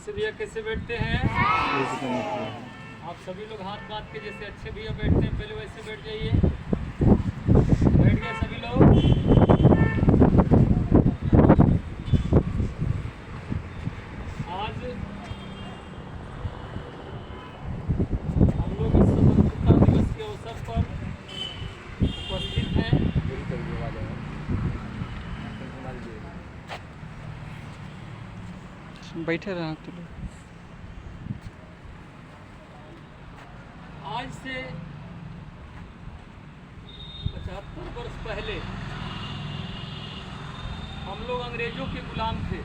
अच्छे भैया कैसे बैठते हैं? आप सभी लोग हाथ बांध के जैसे अच्छे भैया बैठते हैं पहले वैसे बैठ जाइए। बैठ गए सभी लोग? आज हम लोग इस स्वतंत्रता दिवस के अवसर पर उपस्थित हैं। बैठे रहना तो लोग। आज से 75 वर्ष पहले हम लोग अंग्रेजों के गुलाम थे।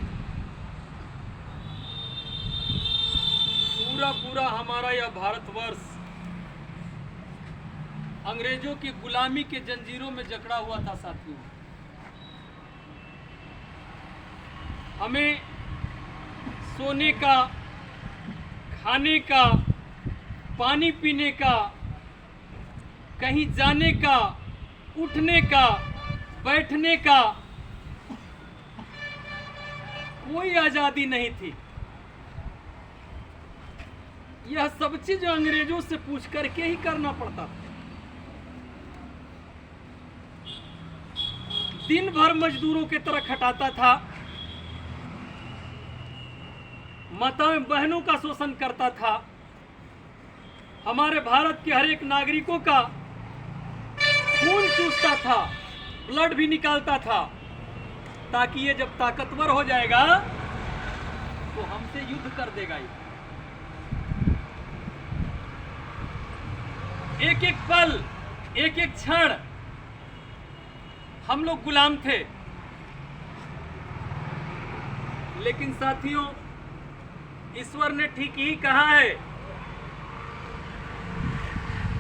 पूरा हमारा यह भारतवर्ष अंग्रेजों की गुलामी के जंजीरों में जकड़ा हुआ था साथियों। हमें सोने का, खाने का, पानी पीने का, कहीं जाने का, उठने का, बैठने का कोई आज़ादी नहीं थी। यह सब चीज अंग्रेजों से पूछ करके ही करना पड़ता था। दिन भर मजदूरों की तरह खटाता था, माताएं बहनों का शोषण करता था, हमारे भारत के हर एक नागरिकों का खून चूसता था, ब्लड भी निकालता था, ताकि ये जब ताकतवर हो जाएगा तो हमसे युद्ध कर देगा। एक एक पल, एक एक क्षण हम लोग गुलाम थे। लेकिन साथियों, ईश्वर ने ठीक ही कहा है।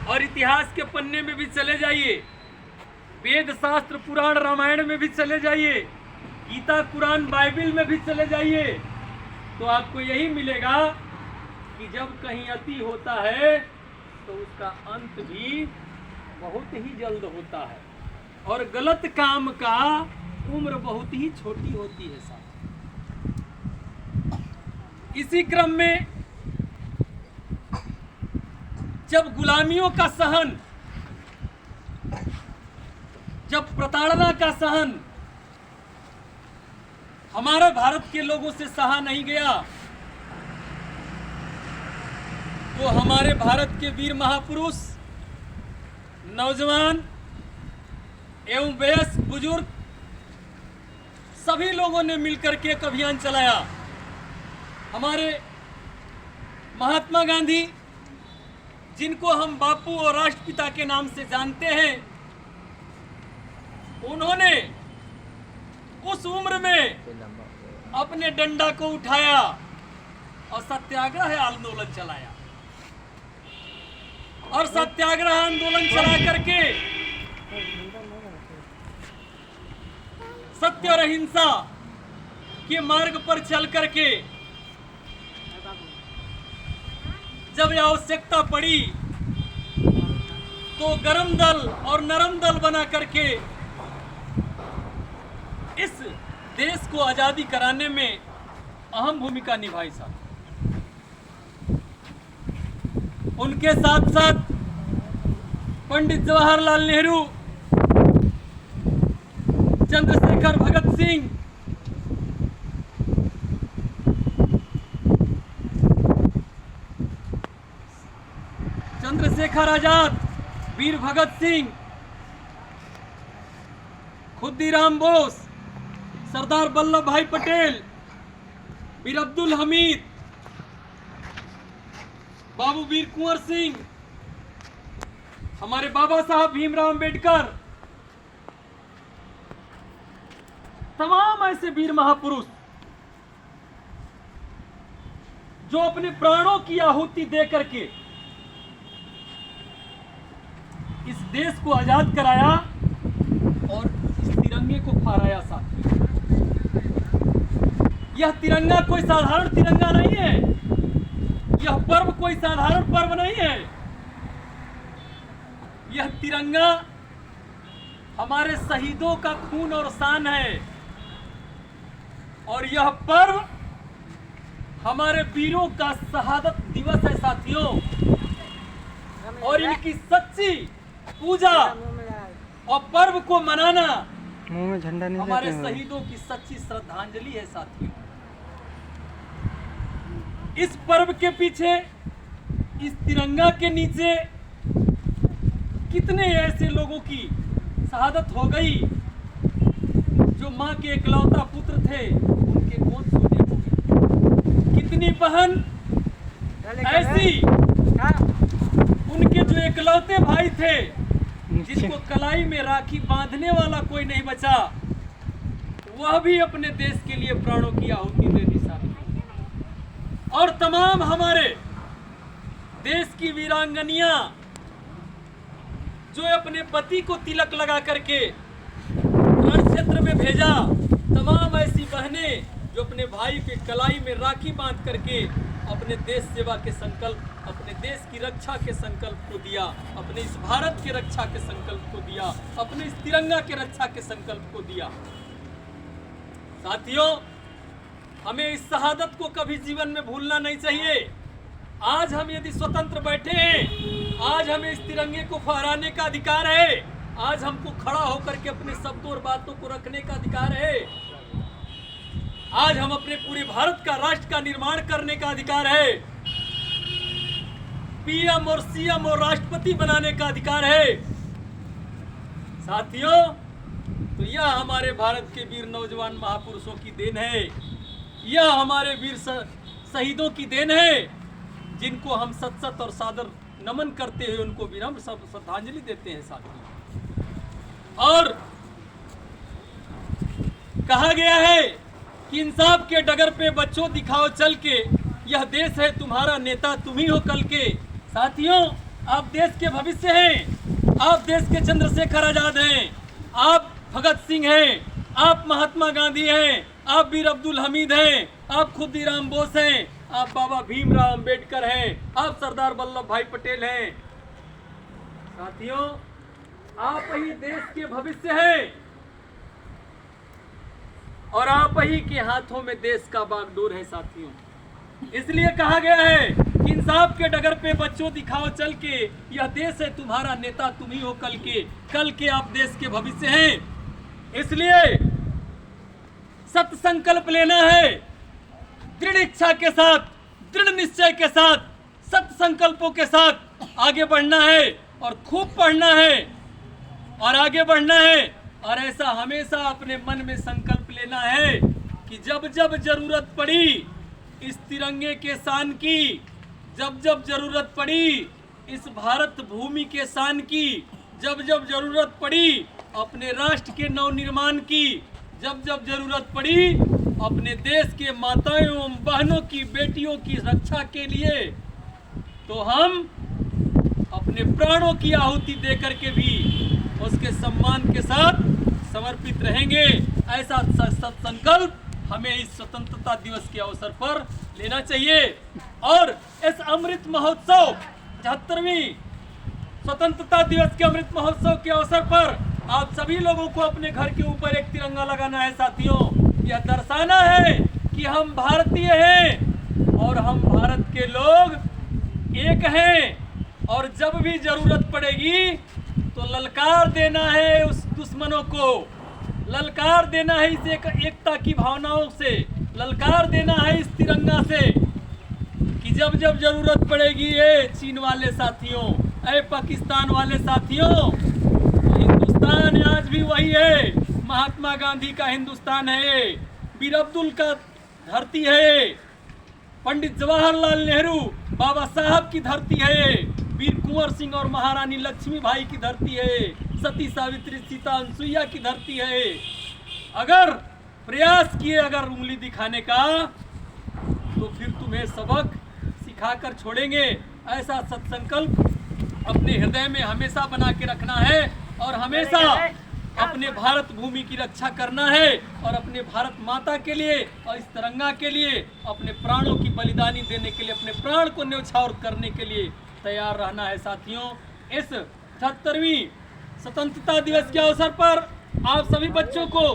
और इतिहास के पन्ने में भी चले जाइए, वेद शास्त्र पुराण रामायण में भी चले जाइए, गीता कुरान बाइबल में भी चले जाइए, तो आपको यही मिलेगा कि जब कहीं अति होता है तो उसका अंत भी बहुत ही जल्द होता है। और गलत काम का उम्र बहुत ही छोटी होती है साहब। इसी क्रम में जब गुलामियों का सहन, जब प्रताड़ना का सहन हमारे भारत के लोगों से सहा नहीं गया, तो हमारे भारत के वीर महापुरुष, नौजवान एवं वयस्क बुजुर्ग सभी लोगों ने मिलकर के एक अभियान चलाया। हमारे महात्मा गांधी, जिनको हम बापू और राष्ट्रपिता के नाम से जानते हैं, उन्होंने उस उम्र में अपने डंडा को उठाया और सत्याग्रह आंदोलन चलाया। और सत्याग्रह आंदोलन चला करके सत्य और अहिंसा के मार्ग पर चल करके जब यह आवश्यकता पड़ी तो गरम दल और नरम दल बना करके इस देश को आजादी कराने में अहम भूमिका निभाई साहब। उनके साथ साथ पंडित जवाहरलाल नेहरू, चंद्रशेखर भगत सिंह, चंद्रशेखर आजाद, वीर भगत सिंह, खुद्दीराम बोस, सरदार वल्लभ भाई पटेल, वीर अब्दुल हमीद, बाबू वीर कुंवर सिंह, हमारे बाबा साहब भीमराव अंबेडकर, तमाम ऐसे वीर महापुरुष जो अपने प्राणों की आहुति दे करके इस देश को आजाद कराया और इस तिरंगे को फहराया साथियों। यह तिरंगा कोई साधारण तिरंगा नहीं है, यह पर्व कोई साधारण पर्व नहीं है। यह तिरंगा हमारे शहीदों का खून और शान है। और यह पर्व हमारे वीरों का शहादत दिवस है साथियों, और इनकी सच्ची पूजा और पर्व को मनाना मुंह में झंडा नहीं हमारे लेते हैं। शहीदों की सच्ची श्रद्धांजलि है साथियों। इस पर्व के पीछे, इस तिरंगा के नीचे कितने ऐसे लोगों की शहादत हो गई जो माँ के इकलौता पुत्र थे, उनके गोद सोने हो गए। कितनी बहन ऐसी, उनके जो इकलौते भाई थे, जिसको कलाई में राखी बांधने वाला कोई नहीं बचा, वह भी अपने देश के लिए प्राणों की आहुति दे दी साथियों। और तमाम हमारे देश की वीरांगनियां जो अपने पति को तिलक लगा करके रण क्षेत्र में भेजा, तमाम ऐसी बहनें जो अपने भाई के कलाई में राखी बांध करके अपने देश सेवा के संकल्प, अपने देश की रक्षा के संकल्प को दिया, अपने इस भारत के रक्षा के संकल्प को दिया, अपने इस तिरंगा के रक्षा के संकल्प को दिया। साथियों, हमें इस शहादत को कभी जीवन में भूलना नहीं चाहिए। आज हम यदि स्वतंत्र बैठे हैं, आज हमें इस तिरंगे को फहराने का अधिकार है, आज हमको खड़ा होकर के अपने शब्दों और बातों को रखने का अधिकार है, आज हम अपने पूरे भारत का, राष्ट्र का निर्माण करने का अधिकार है, पीएम और सीएम और राष्ट्रपति बनाने का अधिकार है। साथियों, तो यह हमारे भारत के वीर नौजवान महापुरुषों की देन है, यह हमारे वीर शहीदों की देन है, जिनको हम सत सत और सादर नमन करते हुए उनको विनम्र श्रद्धांजलि देते हैं साथियों। और कहा गया है कि इंसाफ के डगर पे बच्चों दिखाओ चल के, यह देश है तुम्हारा नेता तुम ही हो कल के। साथियों, आप देश के भविष्य हैं, आप देश के चंद्रशेखर आजाद हैं, आप भगत सिंह हैं, आप महात्मा गांधी हैं, आप वीर अब्दुल हमीद हैं, आप खुदीराम बोस हैं, आप बाबा भीमराव अंबेडकर हैं, आप सरदार वल्लभ भाई पटेल हैं। साथियों, आप ही देश के भविष्य हैं और आप ही के हाथों में देश का बागडोर है साथियों। इसलिए कहा गया है कि इंसाफ के डगर पे बच्चों दिखाओ चल के, यह देश है तुम्हारा नेता तुम ही हो कल के आप देश के भविष्य हैं। इसलिए सत संकल्प लेना है, दृढ़ इच्छा के साथ, दृढ़ निश्चय के साथ, सत संकल्पों के साथ आगे बढ़ना है और खूब पढ़ना है और आगे बढ़ना है। और ऐसा हमेशा अपने मन में संकल्प लेना है कि जब जब जरूरत पड़ी इस तिरंगे के शान की, जब जब जरूरत पड़ी इस भारत भूमि के शान की, जब जब जरूरत पड़ी अपने राष्ट्र के नवनिर्माण की, जब जब जरूरत पड़ी अपने देश के माताओं एवं बहनों की, बेटियों की रक्षा के लिए, तो हम अपने प्राणों की आहुति देकर के भी उसके सम्मान के साथ समर्पित रहेंगे। ऐसा संकल्प हमें इस स्वतंत्रता दिवस के अवसर पर लेना चाहिए। और इस अमृत महोत्सव 73वीं स्वतंत्रता दिवस के अमृत महोत्सव के अवसर पर आप सभी लोगों को अपने घर के ऊपर एक तिरंगा लगाना है साथियों। यह दर्शाना है कि हम भारतीय हैं और हम भारत के लोग एक हैं, और जब भी जरूरत पड़ेगी तो ललकार देना है उस दुश्मनों को, ललकार देना है इस एकता की भावनाओं से, ललकार देना है इस तिरंगा से कि जब जब जरूरत पड़ेगी, ये चीन वाले साथियों, ऐ पाकिस्तान वाले साथियों, हिंदुस्तान आज भी वही है, महात्मा गांधी का हिंदुस्तान है, वीर अब्दुल का धरती है, पंडित जवाहरलाल नेहरू बाबा साहब की धरती है, वीर कुंवर सिंह और महारानी लक्ष्मीबाई की धरती है, सती सावित्री सीता अनसुईया की धरती है। अगर प्रयास किए अगर उंगली दिखाने का, तो फिर तुम्हें सबक सिखाकर छोड़ेंगे। ऐसा सत्संकल्प अपने हृदय में हमेशा बना के रखना है और हमेशा अपने भारत भूमि की रक्षा करना है और अपने भारत माता के लिए और इस तिरंगा के लिए अपने प्राणों की बलिदानी देने के लिए, अपने प्राण को न्यौछावर करने के लिए तैयार रहना है साथियों। इस 77वीं स्वतंत्रता दिवस के अवसर पर आप सभी बच्चों को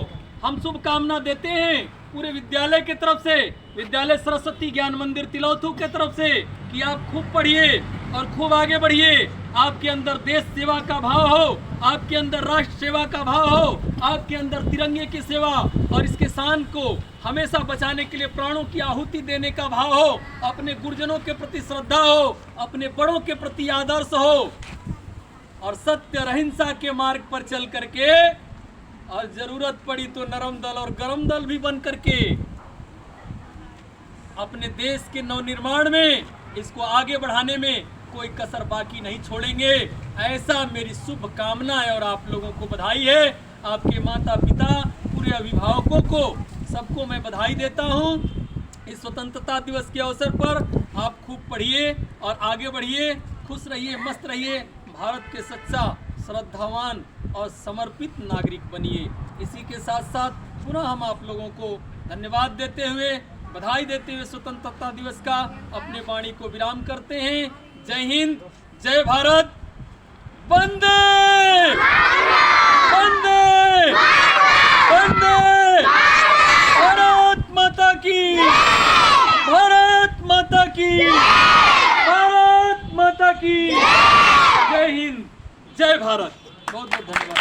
हम शुभकामना देते हैं पूरे विद्यालय की तरफ से। विद्यालय सरस्वती ज्ञान मंदिर तिलौथू के तरफ से कि आप खूब पढ़िए और खूब आगे बढ़िए। आपके अंदर देश सेवा का भाव हो, आपके अंदर राष्ट्र सेवा का भाव हो, आपके अंदर तिरंगे की सेवा और इसके शान को हमेशा बचाने के लिए प्राणों की आहुति देने का भाव हो, अपने गुरुजनों के प्रति श्रद्धा हो, अपने बड़ों के प्रति आदर्श हो और सत्य और अहिंसा के मार्ग पर चल करके और जरूरत पड़ी तो नरम दल और गरम दल भी बन करके अपने देश के नवनिर्माण में, इसको आगे बढ़ाने में कोई कसर बाकी नहीं छोड़ेंगे। ऐसा मेरी शुभ कामना है और आप लोगों को बधाई है। आपके माता पिता, पूरे अभिभावकों को, सबको मैं बधाई देता हूं। इस स्वतंत्रता दिवस के अवसर पर आप खूब पढ़िए और आगे बढ़िए, खुश रहिए, मस्त रहिए, भारत के सच्चा, श्रद्धावान और समर्पित नागरिक बनिए। इसी के साथ साथ पुनः हम आप लोगों को धन्यवाद देते हुए, बधाई देते हुए स्वतंत्रता दिवस का अपने वाणी को विराम करते हैं। जय हिंद, जय भारत, वंदे वंदे वंदे, भारत माता की, भारत माता की, भारत माता की। जय हिंद, जय भारत। बहुत बहुत धन्यवाद।